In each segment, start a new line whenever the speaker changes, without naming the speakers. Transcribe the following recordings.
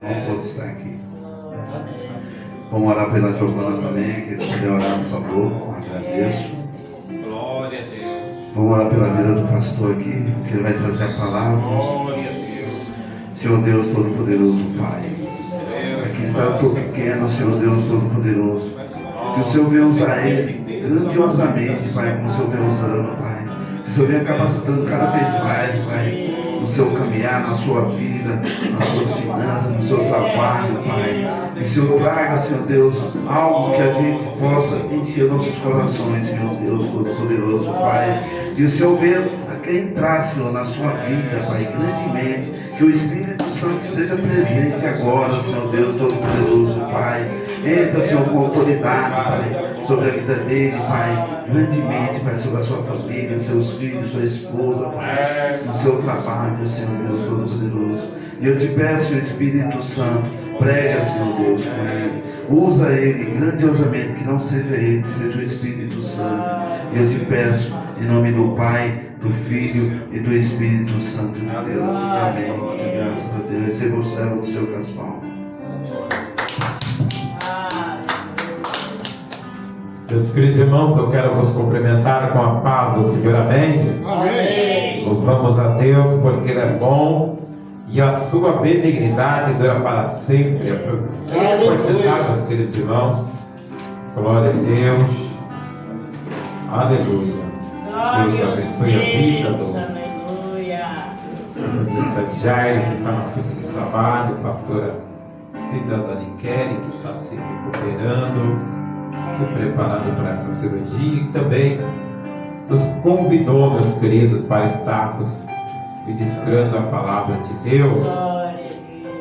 Não pode estar aqui. Vamos orar pela Giovana também, que se puder orar, por favor, agradeço.
Glória a Deus.
Vamos orar pela vida do pastor aqui, que ele vai trazer a palavra.
Glória a Deus.
Senhor Deus Todo-Poderoso, Pai. Aqui está eu estou pequeno, Senhor Deus Todo-Poderoso. Que o Senhor venha usar ele grandiosamente, Pai, como o Senhor vem usando, Pai. Que o Senhor venha capacitando cada vez mais, Pai, no seu caminhar, na sua vida, nas suas finanças, no seu trabalho, Pai. Que o Senhor traga, Senhor Deus, algo que a gente possa encher nossos corações, Senhor Deus Todo-Poderoso, Pai. Que o Senhor venha entrar, Senhor, na sua vida, Pai, grandemente. Que o Espírito Santo esteja presente agora, Senhor Deus Todo-Poderoso, Pai. Entra, Senhor, com autoridade, Pai, sobre a vida dele, Pai, grandemente, Pai, sobre a sua família, seus filhos, sua esposa, Pai, no seu trabalho, Senhor Deus Todo-Poderoso. E eu te peço, Espírito Santo, prega, Senhor Deus, com ele. Usa ele grandiosamente, que não seja ele, que seja o Espírito Santo. E eu te peço, em nome do Pai, do Filho e do Espírito Santo de Deus. Amém. E graças a Deus. Receba o céu do seu Caspão.
Meus queridos irmãos, eu quero vos cumprimentar com a paz do Senhor. Amém?
Amém.
Louvamos a Deus porque Ele é bom e a sua benignidade dura para sempre. Pode sentar, meus queridos irmãos. Glória a Deus. Aleluia. Deus abençoe a vida do estagiário que está na fila de trabalho, pastora Cida Daniqueri, que está se recuperando, se preparando para essa cirurgia, e também nos convidou, meus queridos, para estarmos ministrando a palavra de Deus.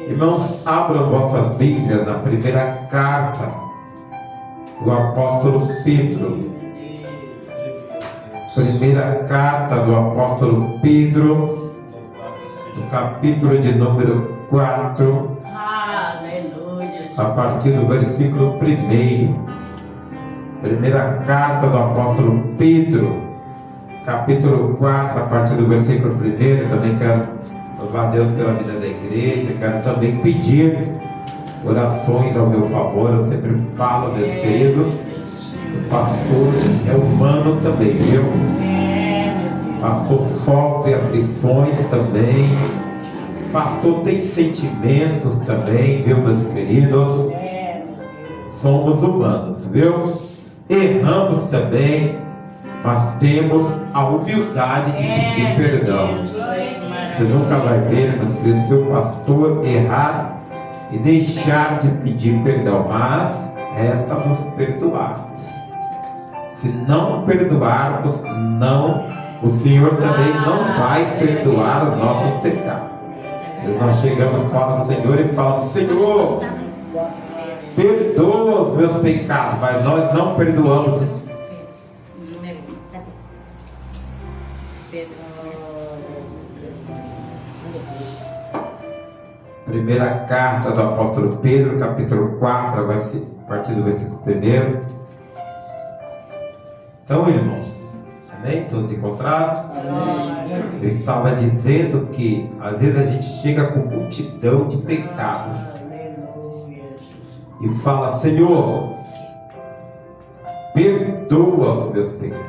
Irmãos, abram vossas Bíblias na primeira carta do apóstolo Pedro. Primeira carta do apóstolo Pedro, no capítulo de número 4, a partir do versículo 1. Primeira carta do apóstolo Pedro, capítulo 4, a partir do versículo 1. Também quero louvar a Deus pela vida da igreja, quero também pedir orações ao meu favor. Eu sempre falo, meus queridos, o pastor é humano também, viu? Pastor sofre aflições também. Pastor tem sentimentos também, viu, meus queridos? Somos humanos, viu? Erramos também, mas temos a humildade de pedir perdão. Você nunca vai ver, meus queridos, seu pastor errar e deixar de pedir perdão, mas resta nos perdoar. Se não perdoarmos, o Senhor também não vai perdoar os nossos pecados. Nós chegamos para o Senhor e falamos: Senhor, perdoa os meus pecados, mas nós não perdoamos. Primeira carta do apóstolo Pedro, capítulo 4, vai ser a partir do versículo 1. Então, irmãos, amém? Todos encontraram? Eu estava dizendo que às vezes a gente chega com multidão de pecados e fala: Senhor, perdoa os meus pecados.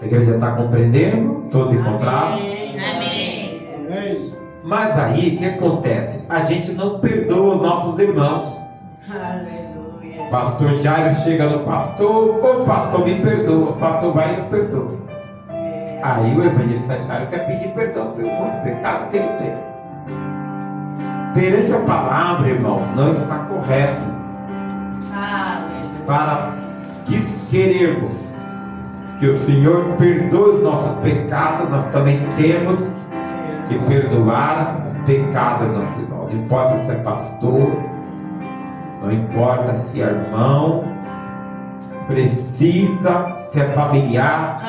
A igreja está compreendendo? Todos encontraram?
Amém.
Mas aí o que acontece? A gente não perdoa os nossos irmãos. Pastor Jairo chega no pastor: ô pastor, me perdoa. O pastor vai e não perdoa. Aí o evangelista Jairo quer pedir perdão pelo monte de pecado que ele tem. Perante a palavra, irmãos, não está correto. Para que queremos que o Senhor perdoe os nossos pecados, nós também temos que perdoar os pecados dos nossos irmãos. Não importa se é pastor, não importa se é irmão, precisa, se é familiar,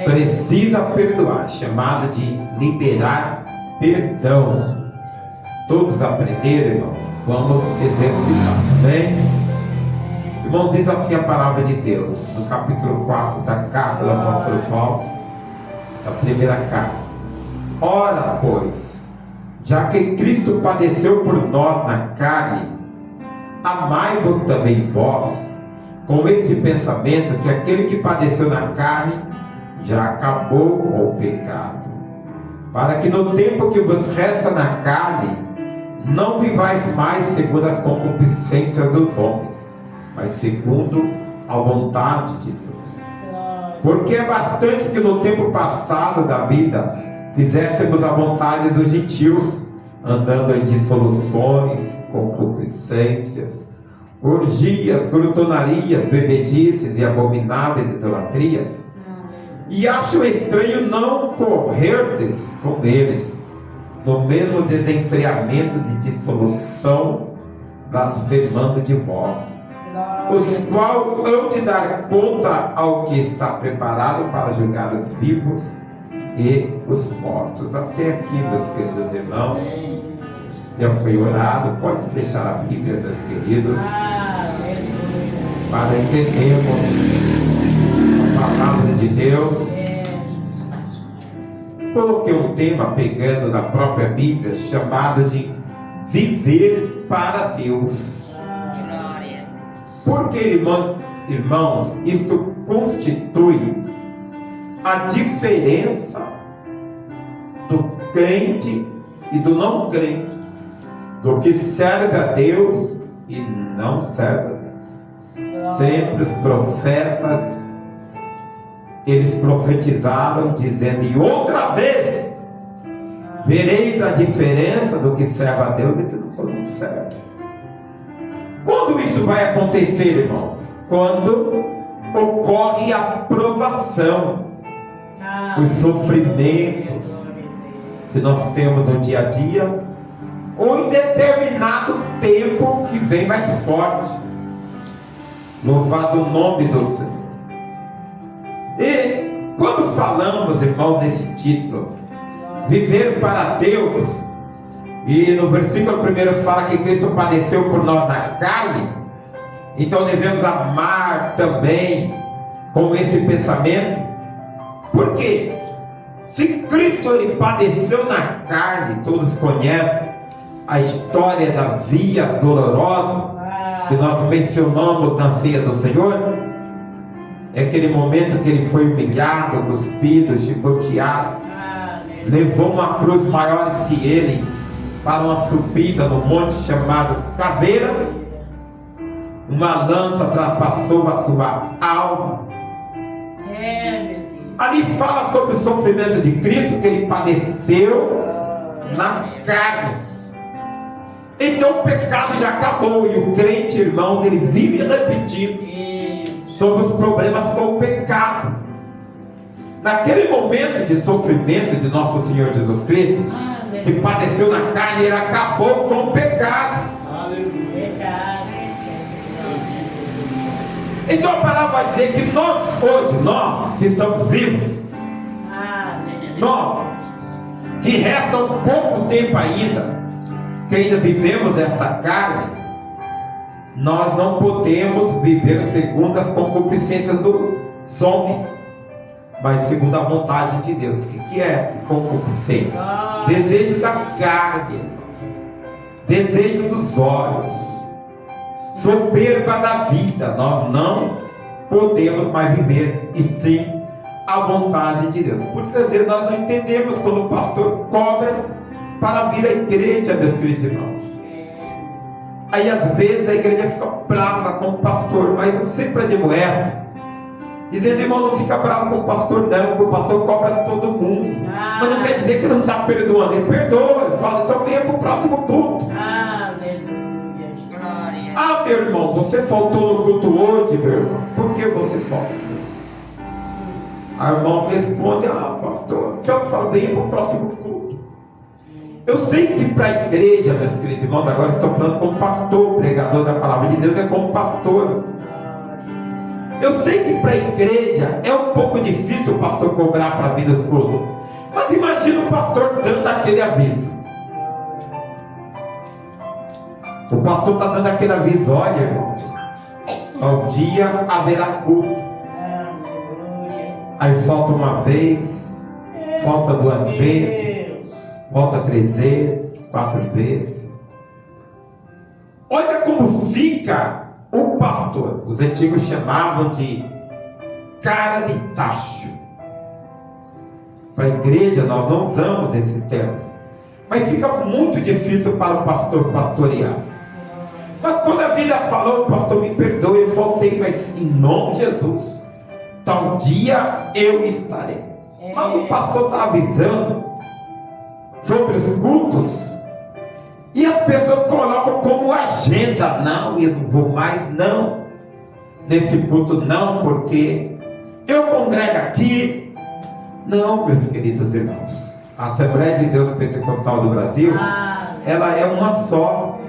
precisa perdoar. Chamado de liberar perdão. Todos aprenderam, irmão? Vamos exercitar, amém? Irmão, diz assim a palavra de Deus, no capítulo 4 da carta do apóstolo Paulo, da primeira carta: ora, pois, já que Cristo padeceu por nós na carne, amai-vos também vós, com este pensamento que aquele que padeceu na carne já acabou com o pecado, para que no tempo que vos resta na carne, não vivais mais segundo as concupiscências dos homens, mas segundo a vontade de Deus. Porque é bastante que no tempo passado da vida fizéssemos a vontade dos gentios, andando em dissoluções, concupiscências, orgias, glutonarias, bebedices e abomináveis idolatrias. E acho estranho não correrdes com eles no mesmo desenfreamento de dissolução, blasfemando de vós, os qual hão de dar conta ao que está preparado para julgar os vivos e os mortos. Até aqui, meus queridos irmãos, já foi orado. Pode fechar a Bíblia, meus queridos, para entendermos a palavra de Deus. Coloquei um tema pegando na própria Bíblia, chamado de viver para Deus. Porque, irmãos, isto constitui a diferença do crente e do não crente, do que serve a Deus e não serve a Deus. Sempre os profetas, eles profetizaram dizendo: e outra vez vereis a diferença do que serve a Deus e do que não serve. Quando isso vai acontecer, irmãos? Quando ocorre a provação, os sofrimentos que nós temos no dia a dia, ou em determinado tempo que vem mais forte. Louvado o nome do Senhor. E quando falamos, irmão, desse título, viver para Deus, e no versículo 1 fala que Cristo padeceu por nós na carne, então devemos amar também com esse pensamento. Por quê? Se Cristo ele padeceu na carne, todos conhecem a história da via dolorosa que nós mencionamos na ceia do Senhor. É aquele momento que ele foi humilhado, cuspido, chicoteado, levou uma cruz maior que ele para uma subida no monte chamado Caveira. Uma lança traspassou a sua alma. Ali fala sobre o sofrimento de Cristo, que ele padeceu na carne. Então o pecado já acabou, e o crente, irmão, ele vive repetindo sobre os problemas com o pecado. Naquele momento de sofrimento de nosso Senhor Jesus Cristo, que padeceu na carne, ele acabou com o pecado. Então a palavra vai dizer que nós hoje, nós que estamos vivos, nós que resta um pouco tempo ainda, que ainda vivemos esta carne, nós não podemos viver segundo as concupiscências dos homens, mas segundo a vontade de Deus. O que é concupiscência? Desejo da carne, desejo dos olhos, soberba da vida. Nós não podemos mais viver, e sim a vontade de Deus. Por isso, às vezes, nós não entendemos quando o pastor cobra para vir à igreja, meus queridos irmãos. Aí às vezes a igreja fica brava com o pastor, mas eu sempre admoesto, dizendo: irmão, não fica bravo com o pastor não, porque o pastor cobra todo mundo. Mas não quer dizer que ele não está perdoando, ele perdoa, ele fala: então venha para o próximo culto. Ah, meu irmão, você faltou no culto hoje, meu irmão. Por que você falta? Aí o irmão responde: ah, pastor, que eu falo, venha para o próximo culto. Eu sei que para a igreja, meus queridos irmãos, agora estou falando como pastor, pregador da palavra de Deus, é como pastor. Eu sei que para a igreja é um pouco difícil o pastor cobrar para vir aos cultos. Mas imagina o pastor dando aquele aviso. O pastor está dando aquele aviso: olha, irmão, ao dia haverá culto. Aí falta uma vez, falta duas vezes, falta 3 vezes, 4 vezes. Olha como fica o pastor. Os antigos chamavam de cara de tacho. Para a igreja nós não usamos esses termos. Mas fica muito difícil para o pastor pastorear. Mas quando a vida falou, pastor, me perdoe, eu faltei, mas em nome de Jesus, tal dia eu estarei. Mas o pastor está avisando sobre os cultos, e as pessoas colocam como agenda: não, eu não vou mais, não, nesse culto não, porque eu congrego aqui. Não, meus queridos irmãos, a Assembleia de Deus Pentecostal do Brasil, ela é uma só.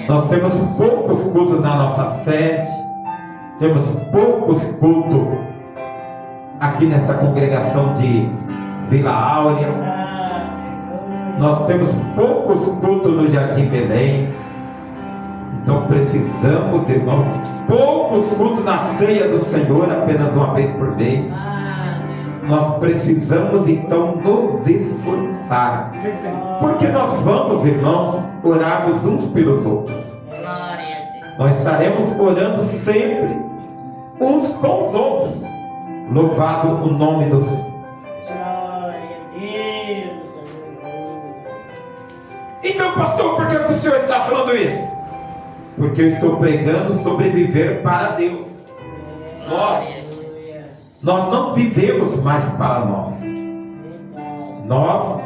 Nós temos poucos cultos na nossa sede, temos poucos cultos aqui nessa congregação de Vila Áurea, nós temos poucos cultos no Jardim Belém. Então precisamos, irmão, poucos cultos na ceia do Senhor, apenas uma vez por mês. Nós precisamos então nos esforçar, porque nós vamos, irmãos, orarmos uns pelos outros. Nós estaremos orando sempre uns com os outros. Louvado o nome do Senhor. Então, pastor, por que o senhor está falando isso? Porque eu estou pregando sobre viver para Deus. Nós não vivemos mais para nós. Nós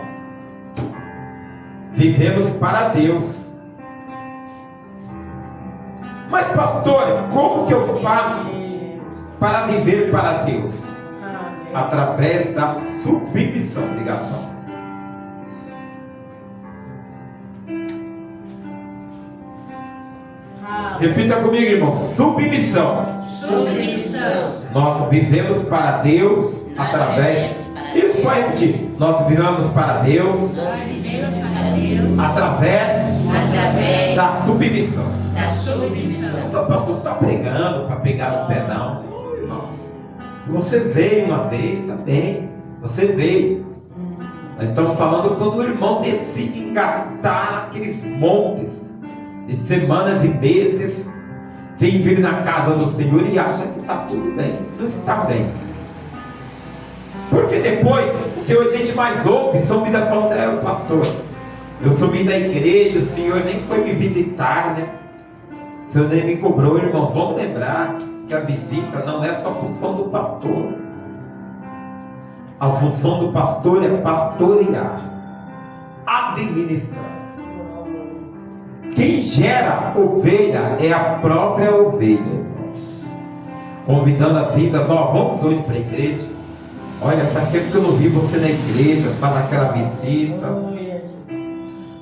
vivemos para Deus. Mas, pastor, como que eu faço para viver para Deus? Através da submissão. Ligação. Repita comigo, irmão. Submissão. Nós vivemos para Deus através. Isso vai repetir. Nós vivemos para Deus através da submissão. Então, o pastor está pregando para pegar no pé, não. Irmão, se você veio uma vez, amém. Você veio. Nós estamos falando quando o irmão decide engastar aqueles montes de semanas e meses sem vir na casa do Senhor e acha que está tudo bem. Não está bem. Porque depois, o que a gente mais ouve são vidas falando: o pastor, eu subi da igreja, o Senhor nem foi me visitar, né? O Senhor nem me cobrou. Irmão, vamos lembrar que a visita não é só função do pastor. A função do pastor é pastorear, administrar. Quem gera ovelha é a própria ovelha, irmãos. Convidando as vidas: vamos hoje para a igreja. Olha, faz tempo que eu não vi você na igreja, faz aquela visita.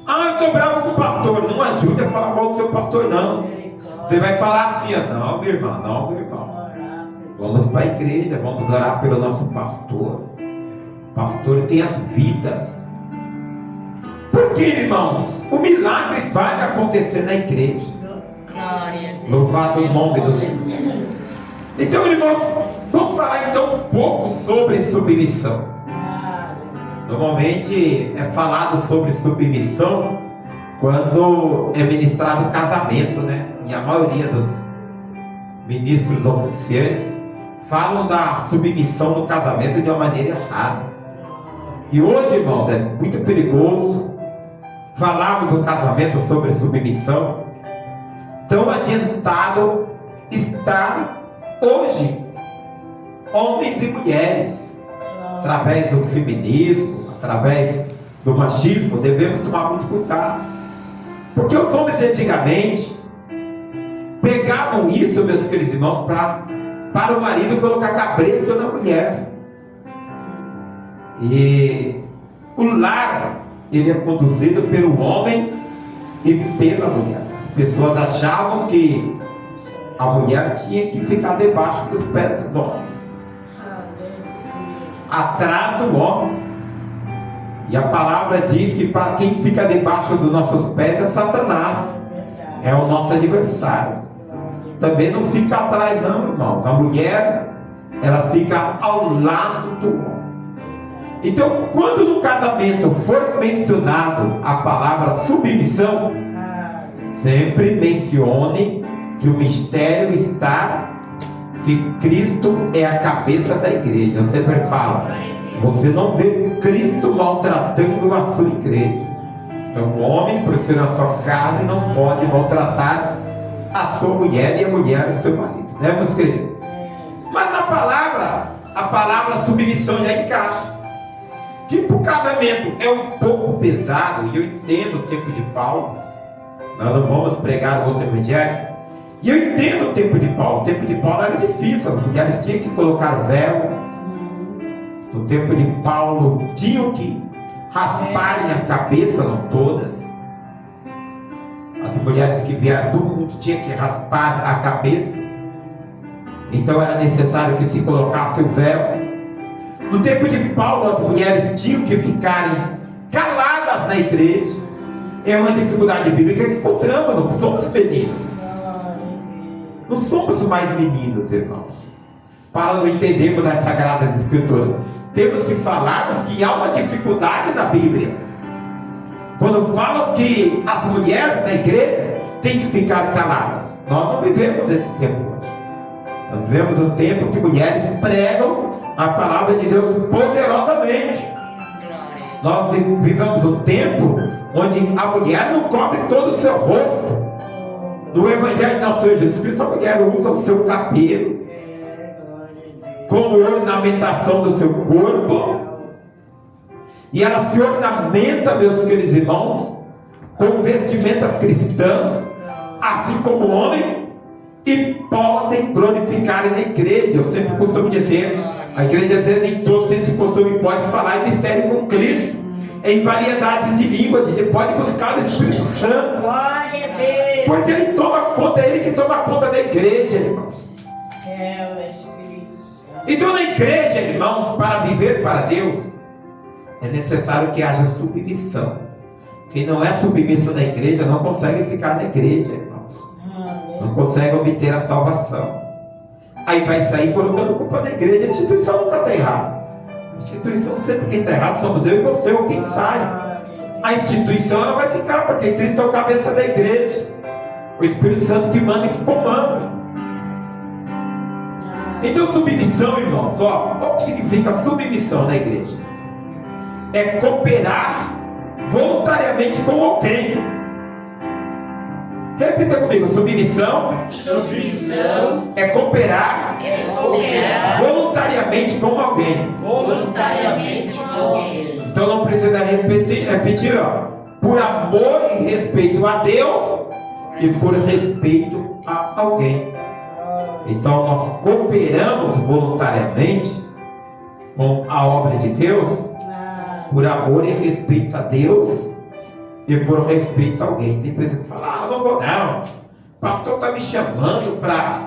Eu estou bravo com o pastor. Não ajude a falar mal do seu pastor, não. Você vai falar assim: não, meu irmão. Vamos para a igreja, vamos orar pelo nosso pastor. O pastor tem as vidas. Porque, irmãos, o milagre vai acontecer na igreja. Louvado o nome do Senhor. Então, irmãos, vamos falar então um pouco sobre submissão. Normalmente é falado sobre submissão quando é ministrado casamento, né? E a maioria dos ministros oficiais falam da submissão no casamento de uma maneira errada. E hoje, irmãos, é muito perigoso falarmos do casamento sobre submissão. Tão adiantado está hoje homens e mulheres, através do feminismo, através do machismo. Devemos tomar muito cuidado, porque os homens de antigamente pegavam isso, meus queridos irmãos, para o marido colocar cabresto na mulher. E o lar, ele é conduzido pelo homem e pela mulher. As pessoas achavam que a mulher tinha que ficar debaixo dos pés dos homens, atrás do homem. E a palavra diz que para quem fica debaixo dos nossos pés é Satanás, é o nosso adversário. Também não fica atrás, não, irmãos. A mulher, ela fica ao lado do homem. Então, quando no casamento for mencionado a palavra submissão, sempre mencione que o mistério está que Cristo é a cabeça da igreja. Eu sempre falo, você não vê Cristo maltratando a sua igreja. Então o homem, por ser a sua carne, não pode maltratar a sua mulher e a mulher o seu marido, né, meus queridos? Mas na palavra, a palavra submissão já encaixa. Que para o casamento é um pouco pesado, e eu entendo o tempo de Paulo. Nós não vamos pregar outro evangelho. E eu entendo o tempo de Paulo. O tempo de Paulo era difícil, as mulheres tinham que colocar véu. No tempo de Paulo tinham que rasparem a cabeça, não todas. As mulheres que vieram do mundo tinham que raspar a cabeça. Então era necessário que se colocasse o véu. No tempo de Paulo, as mulheres tinham que ficarem caladas na igreja. É uma dificuldade bíblica que encontramos, não somos meninos. Não somos mais meninos, irmãos. Para não entendermos as Sagradas Escrituras, temos que falarmos que há uma dificuldade na Bíblia. Quando falam que as mulheres da igreja têm que ficar caladas. Nós não vivemos esse tempo hoje. Nós vivemos um tempo que mulheres pregam a palavra de Deus poderosamente. Nós vivemos um tempo onde a mulher não cobre todo o seu rosto. No Evangelho de nosso Senhor Jesus Cristo, a mulher usa o seu cabelo como ornamentação do seu corpo. E ela se ornamenta, meus queridos irmãos, com vestimentas cristãs, assim como o homem, e podem glorificar na igreja. Eu sempre costumo dizer, a igreja nem todos têm esse costume, pode falar em mistério com Cristo, em variedades de língua, pode buscar o Espírito Santo, porque ele toma conta, é ele que toma conta da igreja, irmãos. Então na igreja, irmãos, para viver para Deus, é necessário que haja submissão. Quem não é submisso na igreja não consegue ficar na igreja, irmãos. Não consegue obter a salvação. Aí vai sair colocando culpa na igreja. A instituição nunca está errada. A instituição sempre quem está errado somos eu e você, ou quem sai. A instituição ela vai ficar, porque Cristo é o cabeça da igreja. O Espírito Santo que manda e que comanda. Então submissão, irmãos, o que significa submissão na igreja? É cooperar voluntariamente com alguém. Repita comigo, submissão é cooperar voluntariamente com alguém. Então não precisa repetir, por amor e respeito a Deus e por respeito a alguém. Então nós cooperamos voluntariamente com a obra de Deus por amor e respeito a Deus e por respeito a alguém. Tem pessoas que falam, não vou não, o pastor está me chamando para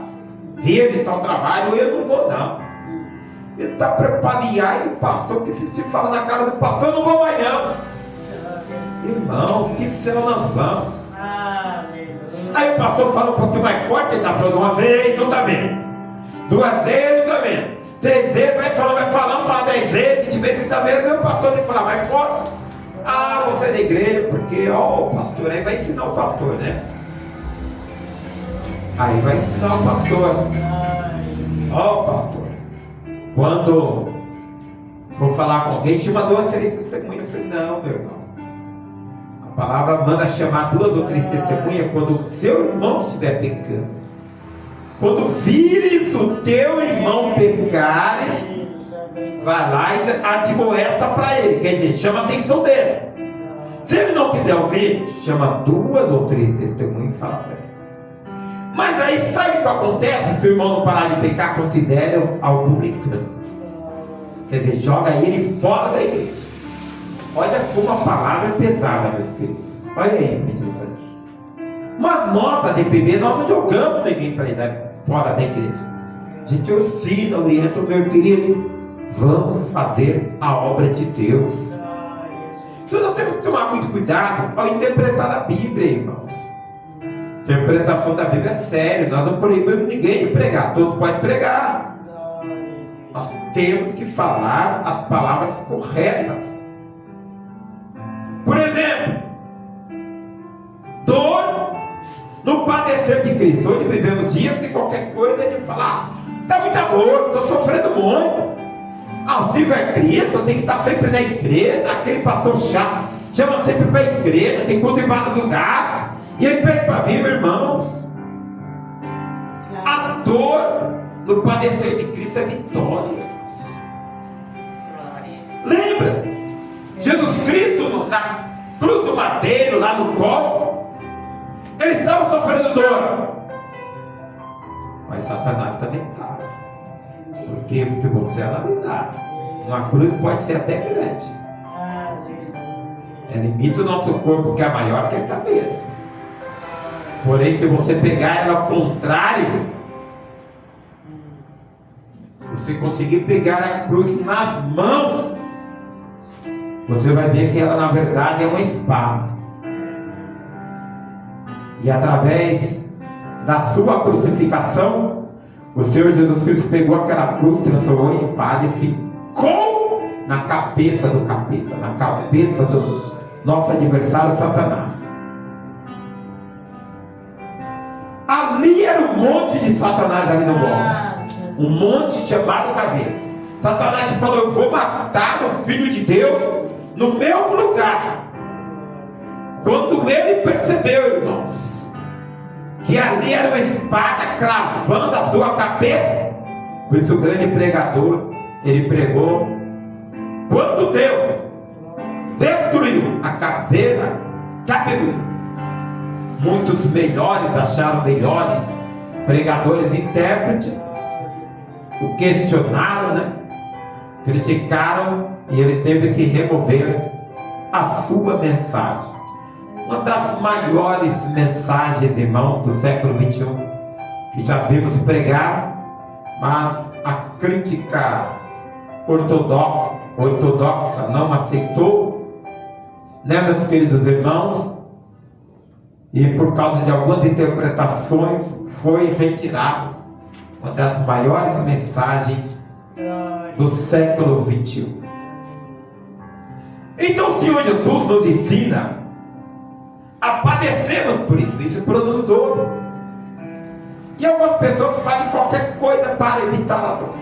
ver tal trabalho, eu não vou não. Ele está preocupado em ir, o pastor que se fala na cara do pastor, eu não vou mais não. Irmãos, que céu nós vamos? Aí o pastor fala um pouquinho mais forte, ele está falando uma vez, não está vendo. 2 vezes, não está vendo. 3 vezes, vai falando, fala 10 vezes, 20 vezes, 30 vezes, aí o pastor tem que falar mais forte. Você é da igreja, porque, o pastor, aí vai ensinar o pastor, né? Aí vai ensinar o pastor. Pastor, quando for falar com alguém, chama 2, 3 testemunhas. Eu falei, não, meu irmão. A palavra manda chamar 2 ou 3 testemunhas quando o seu irmão estiver pecando. Quando vires o teu irmão pecares, vai lá e admoesta para ele. Quer dizer, chama a atenção dele. Se ele não quiser ouvir, chama 2 ou 3 testemunhas e fala para ele. Mas aí sabe o que acontece? Se o irmão não parar de pecar, considera ao publicano. Quer dizer, joga ele fora da igreja. Olha como a palavra é pesada, meus queridos. Olha aí, interessante. Mas nós, a DPB, nós não jogamos ninguém para ir fora da igreja. A gente ensina, orienta o meu querido. Vamos fazer a obra de Deus. Então nós temos que tomar muito cuidado ao interpretar a Bíblia, irmãos. A interpretação da Bíblia é sério. Nós não proibimos ninguém de pregar. Todos podem pregar. Nós temos que falar as palavras corretas. Por exemplo, dor no padecer de Cristo. Hoje vivemos dias que qualquer coisa a gente fala, está muita dor, estou sofrendo muito. O Silvio é Cristo, tem que estar sempre na igreja. Aquele pastor chato chama sempre para a igreja, tem culto em vários lugares. E ele pede para vir, meu irmão. A dor do padecer de Cristo é vitória. Lembra? Jesus Cristo na cruz do madeiro, lá no colo, ele estava sofrendo dor. Mas Satanás também estava. Porque se você analisar, uma cruz pode ser até grande. É limite o nosso corpo, que é maior que a cabeça. Porém, se você pegar ela ao contrário, você conseguir pegar a cruz nas mãos, você vai ver que ela na verdade é uma espada. E através da sua crucificação, o Senhor Jesus Cristo pegou aquela cruz, transformou em espada e ficou na cabeça do capeta, na cabeça do nosso adversário Satanás. Ali era o monte de Satanás ali no monte. Um monte chamado caveira. Satanás falou: eu vou matar o Filho de Deus no meu lugar. Quando ele percebeu, irmãos, que ali era uma espada cravando a sua cabeça, por isso o grande pregador, ele pregou quanto deu, destruiu a caveira cabeluda. Muitos melhores acharam melhores pregadores intérpretes, o questionaram, né? Criticaram, e ele teve que remover a sua mensagem. Uma das maiores mensagens, irmãos, do século XXI, que já vimos pregar, mas a crítica ortodoxa não aceitou, né, meus queridos irmãos? E por causa de algumas interpretações foi retirado uma das maiores mensagens do século XXI. Então o Senhor Jesus nos ensina a padecermos por isso. Isso produz dor. E algumas pessoas fazem qualquer coisa para evitar a dor.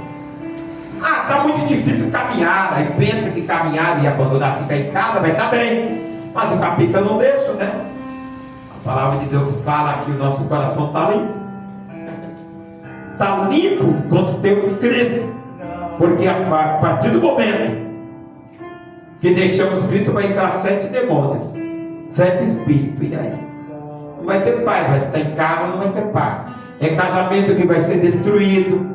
Está muito difícil caminhar. Aí pensa que caminhar e abandonar, ficar em casa, vai estar bem. Mas o capeta não deixa, né? A palavra de Deus fala que o nosso coração está limpo. Está limpo quando temos Cristo. Porque a partir do momento que deixamos Cristo, vai entrar 7 demônios, 7 espíritos. E aí? Não vai ter paz. Vai estar em casa, não vai ter paz. É casamento que vai ser destruído.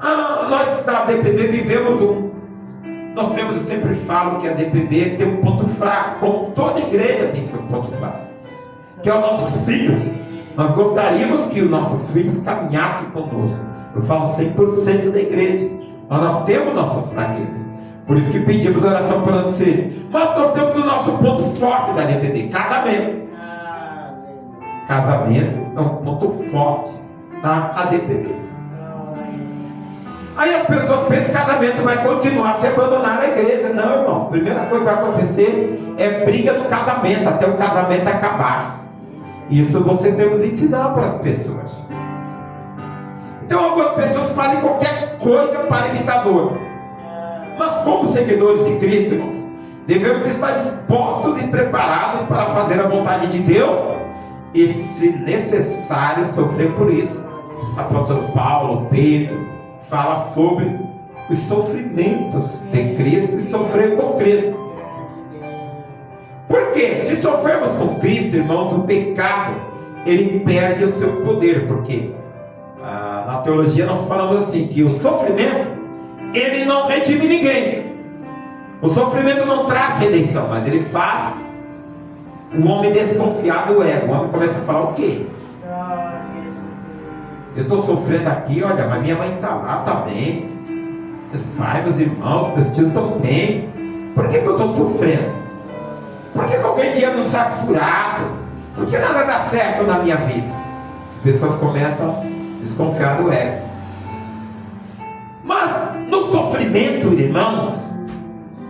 Nós da DPB vivemos nós temos, eu sempre falo que a DPB tem um ponto fraco, como toda igreja tem seu ponto fraco, que é os nossos filhos. Nós gostaríamos que os nossos filhos caminhassem conosco. Eu falo 100% da igreja. Mas nós temos nossas fraquezas. Por isso que pedimos oração para você. Mas nós temos o nosso ponto forte da DPB, casamento. Casamento é um ponto forte da ADPB. Aí as pessoas pensam que casamento vai continuar se abandonar a igreja. Não, irmão. A primeira coisa que vai acontecer é briga no casamento, até o casamento acabar. Isso você temos que ensinar para as pessoas. Então algumas pessoas fazem qualquer coisa para evitar dor. Mas como seguidores de Cristo, irmãos, devemos estar dispostos e preparados para fazer a vontade de Deus e, se necessário, sofrer por isso. O apóstolo Paulo, Pedro, fala sobre os sofrimentos de Cristo e sofrer com Cristo. Por quê? Se sofrermos com Cristo, irmãos, o pecado, ele perde o seu poder. Porque na teologia nós falamos assim, que o sofrimento, ele não redime ninguém. O sofrimento não traz redenção, mas ele faz o homem desconfiar do ego. O homem começa a falar: o quê? Eu estou sofrendo aqui, olha, mas minha mãe está lá, está bem. Meus pais, meus irmãos, meus tios estão bem. Por que eu estou sofrendo? Por que eu ganhei dinheiro no saco furado? Por que nada dá certo na minha vida? As pessoas começam a desconfiar do ego. Mas sofrimento, irmãos,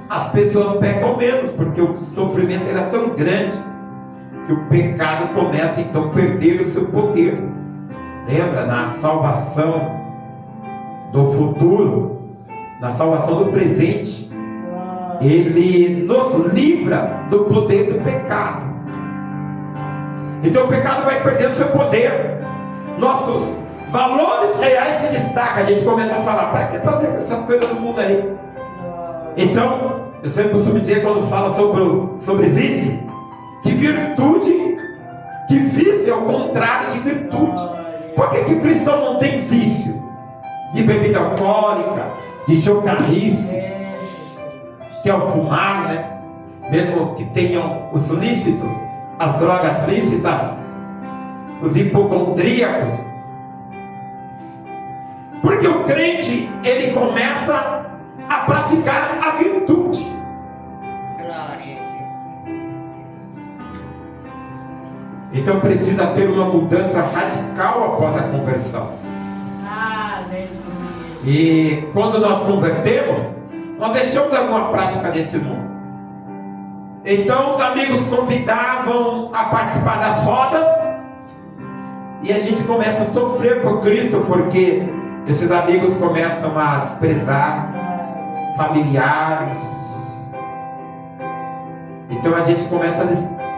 as pessoas pecam menos, porque o sofrimento era tão grande que o pecado começa então a perder o seu poder. Lembra, na salvação do futuro, na salvação do presente, Ele nos livra do poder do pecado. Então o pecado vai perdendo seu poder. Nossos valores reais se destacam. A gente começa a falar: para que fazer essas coisas no mundo aí? Então, eu sempre costumo dizer, quando falo sobre vício, que vício é o contrário de virtude. Por que o cristão não tem vício? De bebida alcoólica, de chocarrices, que é o fumar, né? Mesmo que tenham os lícitos, as drogas lícitas, os hipocondríacos. Porque o crente, ele começa a praticar a virtude. Então precisa ter uma mudança radical após a conversão. E quando nós convertemos, nós deixamos alguma prática desse mundo. Então os amigos convidavam a participar das rodas, e a gente começa a sofrer por Cristo, porque esses amigos começam a desprezar familiares. Então a gente começa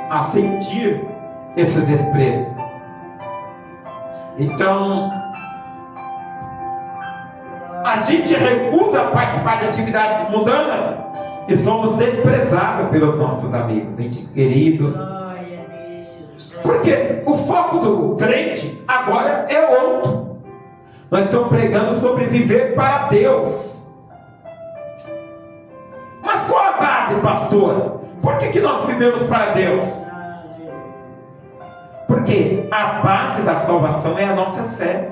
a sentir esse desprezo. Então a gente recusa participar de atividades mundanas e somos desprezados pelos nossos amigos, entes queridos. Porque o foco do crente agora é outro. Nós estamos pregando sobre viver para Deus. Mas qual a base, pastor? Por que nós vivemos para Deus? Porque a base da salvação é a nossa fé.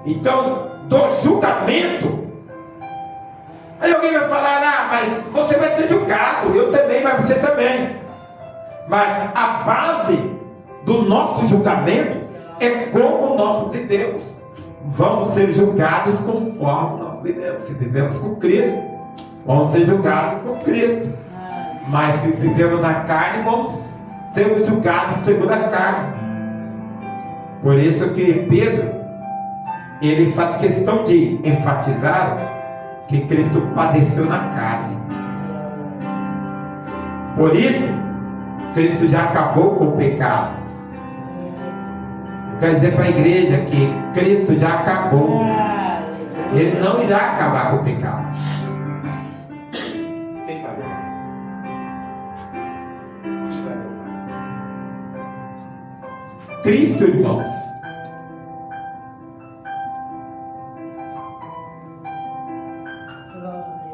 Então, do julgamento, aí alguém vai falar: ah, mas você vai ser julgado, eu também, mas você também. Mas a base do nosso julgamento é como nós vivemos. Vamos ser julgados conforme nós vivemos. Se vivemos com Cristo, vamos ser julgados com Cristo. Mas se vivemos na carne, vamos ser julgados segundo a carne. Por isso que Pedro, ele faz questão de enfatizar que Cristo padeceu na carne. Por isso, Cristo já acabou com o pecado. Eu quero dizer para a igreja que Cristo já acabou. Ele não irá acabar com o pecado. Quem vai ver? Quem vai ver? Cristo, irmãos,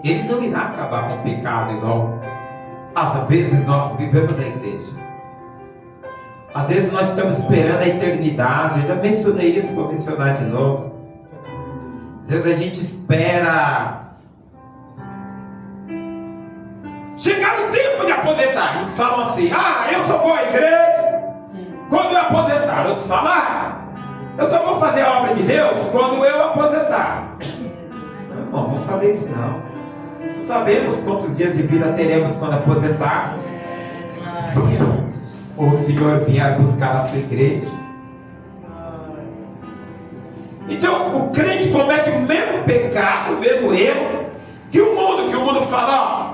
Ele não irá acabar com o pecado igual às vezes nós vivemos na igreja. Às vezes nós estamos esperando a eternidade. Eu já mencionei isso, vou mencionar de novo. Às vezes a gente espera chegar o tempo de aposentar. Uns falam assim: ah, eu só vou à igreja quando eu aposentar. Outros falam: ah, eu só vou fazer a obra de Deus quando eu aposentar. Não vamos fazer isso não. Sabemos quantos dias de vida teremos quando aposentar. Ou o Senhor vier buscar a sua igreja. Então o crente comete o mesmo pecado, o mesmo erro que o mundo fala: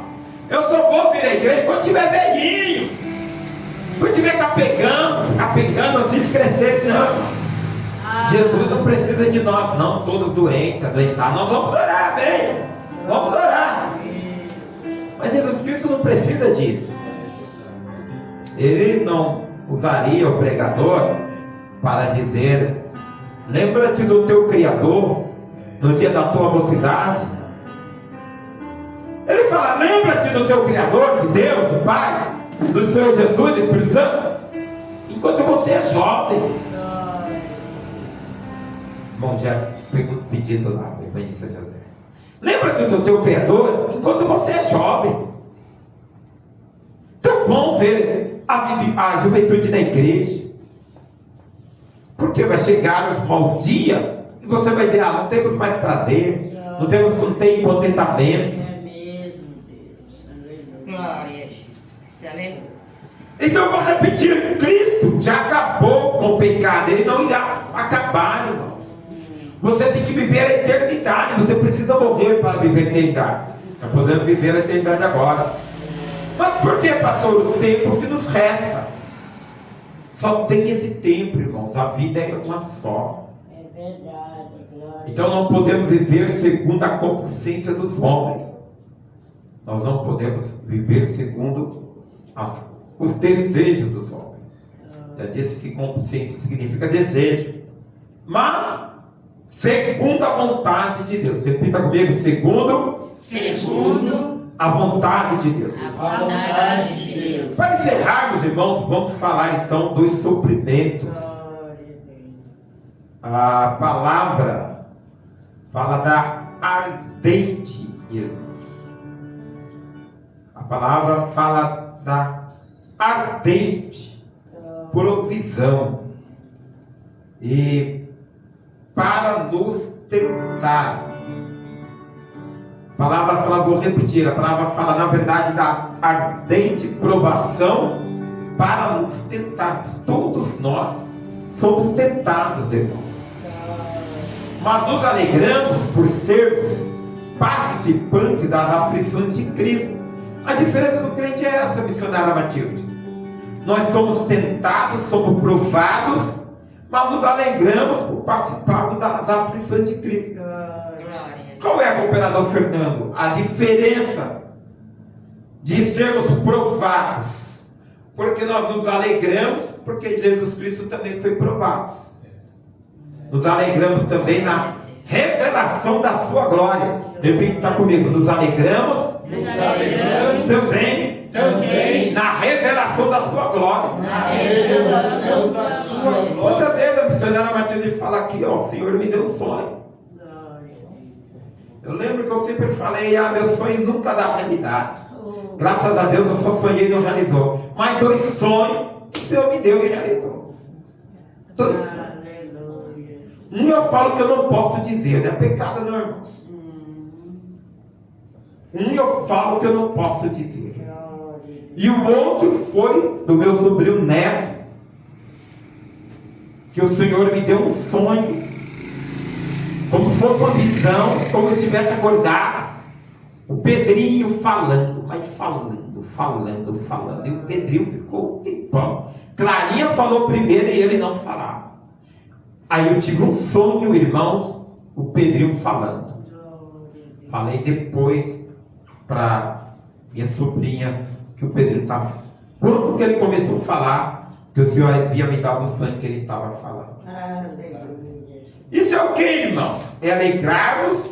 ó, eu só vou vir à igreja quando tiver velhinho, quando tiver capegando assim de crescer. Não, Jesus não precisa de nós não, todos doentes, adoentados. Nós vamos orar, bem, vamos orar. Mas Jesus Cristo não precisa disso. Ele não usaria o pregador para dizer: lembra-te do teu Criador no dia da tua mocidade. Ele fala: lembra-te do teu Criador, de Deus, do Pai, do Senhor Jesus, do Espírito Santo, enquanto você é jovem. Bom, já pegou o pedido lá, Evangelista José. Lembra-te do teu Criador enquanto você é jovem. Tão bom ver a juventude da igreja. Porque vai chegar os maus dias E você vai dizer, não temos mais prazer, não tem contentamento.
É mesmo, Deus. Aleluia.
Glória a Jesus. Aleluia.
Então eu vou repetir, Cristo já acabou com o pecado, ele não irá acabar, irmão. Você tem que viver a eternidade, você precisa morrer para viver a eternidade. Nós podemos viver a eternidade agora. Mas por que, pastor? O tempo que nos resta. Só tem esse tempo, irmãos. A vida é uma só.
É verdade, glória.
Então não podemos viver segundo a concupiscência dos homens. Nós não podemos viver segundo os desejos dos homens. Já disse que concupiscência significa desejo. Mas segundo a vontade de Deus. Repita comigo, segundo a vontade de Deus.
A vontade de Deus.
Para encerrarmos, irmãos, vamos falar então dos sofrimentos.
Glória a Deus.
A palavra fala da ardente ira. A palavra fala da ardente provisão. E para nos tentar. A palavra fala, vou repetir, a palavra fala na verdade da ardente provação para nos tentar. Todos nós somos tentados, irmãos. Mas nos alegramos por sermos participantes das aflições de Cristo. A diferença do crente é essa, missionária Matilde. Nós somos tentados, somos provados, mas nos alegramos por participarmos das aflições de Cristo. Qual é, cooperador Fernando? A diferença de sermos provados, porque nós nos alegramos, porque Jesus Cristo também foi provado. Nos alegramos também na revelação da sua glória. Repita comigo, nos alegramos também na revelação da sua glória. Muitas vezes a missionária Matilde fala aqui, ó, o Senhor me deu um sonho. Eu lembro que eu sempre falei, meu sonho nunca dá realidade. Graças a Deus eu só sonhei e não realizou. Mas 2 sonhos o Senhor me deu e realizou. 2 sonhos. Um eu falo que eu não posso dizer, não é pecado não, irmão. Um eu falo que eu não posso dizer. E o outro foi do meu sobrinho neto, que o Senhor me deu um sonho, como se fosse uma visão, como se eu estivesse acordado. O Pedrinho falando, mas falando. E o Pedrinho ficou um tempão. Clarinha falou primeiro e ele não falava. Aí eu tive um sonho, irmãos, o Pedrinho falando. Falei depois para minhas sobrinhas que o Pedrinho estava. Quando que ele começou a falar, que o Senhor havia me dado um sonho que ele estava falando. Isso é o que, irmãos? É alegrarmos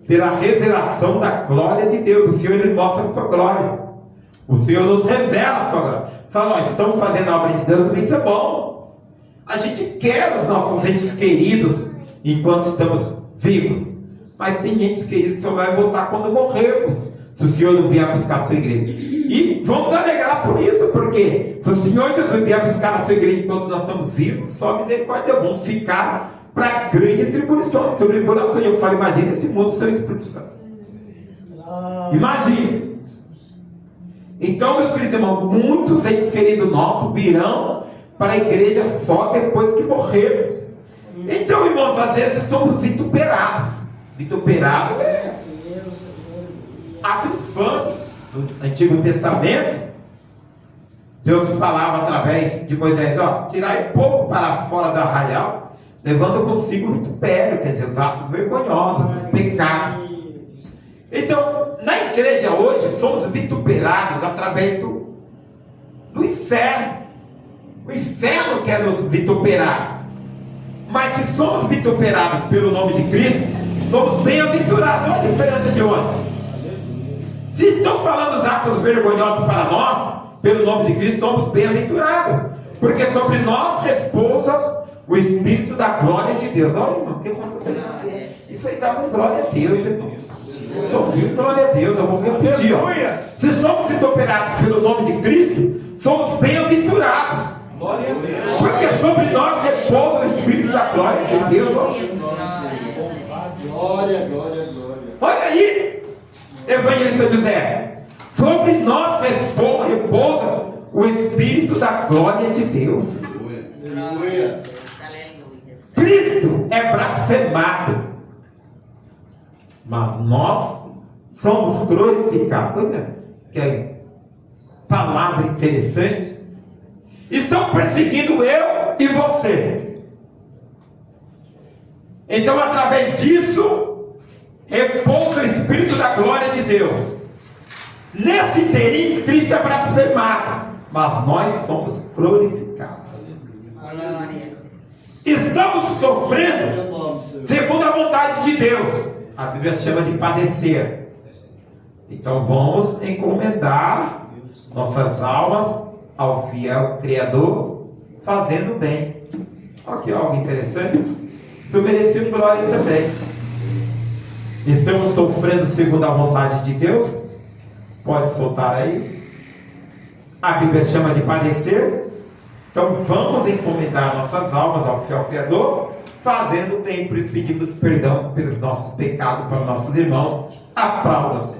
pela revelação da glória de Deus. O Senhor, ele mostra a sua glória. O Senhor nos revela a sua glória. Fala, estamos fazendo a obra de Deus, isso é bom. A gente quer os nossos entes queridos enquanto estamos vivos. Mas tem entes queridos que só vai voltar quando morrermos, se o Senhor não vier buscar a sua igreja. E vamos alegrar por isso, porque se o Senhor Jesus vier buscar a sua igreja enquanto nós estamos vivos, só misericórdia, vamos ficar para a grande tribulação. Eu falo, imagina esse mundo sem Espírito Santo. Imagina. Então, meus queridos irmãos, muitos entes queridos nossos virão para a igreja só depois que morrermos. Então, irmãos, às vezes somos vituperados. Vituperado é ato infame. No Antigo Testamento, Deus falava através de Moisés, tirai o povo para fora do arraial, levando consigo o vitupério, quer dizer, os atos vergonhosos, os pecados. Então, na igreja hoje, somos vituperados através do inferno. O inferno quer nos vituperar. Mas se somos vituperados pelo nome de Cristo, somos bem-aventurados. Olha a diferença de hoje. Se estão falando os atos vergonhosos para nós, pelo nome de Cristo, somos bem-aventurados. Porque sobre nós repousa o Espírito da glória de Deus. Olha, irmão, que isso aí dá uma glória a Deus, irmão. Somos glória a Deus, eu vou repetir. Se somos vituperados pelo nome de Cristo, somos bem-aventurados. Porque sobre nós repousa o Espírito da glória de Deus.
Glória, glória, glória.
Olha aí, evangelista José, sobre nós repousa o Espírito da glória de Deus.
Aleluia.
Aleluia.
Cristo é blasfemado, mas nós somos glorificados. Olha que palavra interessante. Estão perseguindo eu e você. Então, através disso, repousa o Espírito da glória de Deus. Nesse interim, Cristo é blasfemado, mas nós somos glorificados.
Glória.
Estamos sofrendo
Meu nome, Senhor.
segundo a vontade de Deus. A Bíblia chama de padecer. Então vamos encomendar nossas almas ao fiel Criador, fazendo bem. Aqui algo interessante. Isso merecia glória também. Estamos sofrendo segundo a vontade de Deus. Pode soltar aí. A Bíblia chama de padecer. Então vamos encomendar nossas almas ao fiel Criador, fazendo bem. Por isso pedimos perdão pelos nossos pecados para nossos irmãos. Aplauda-se.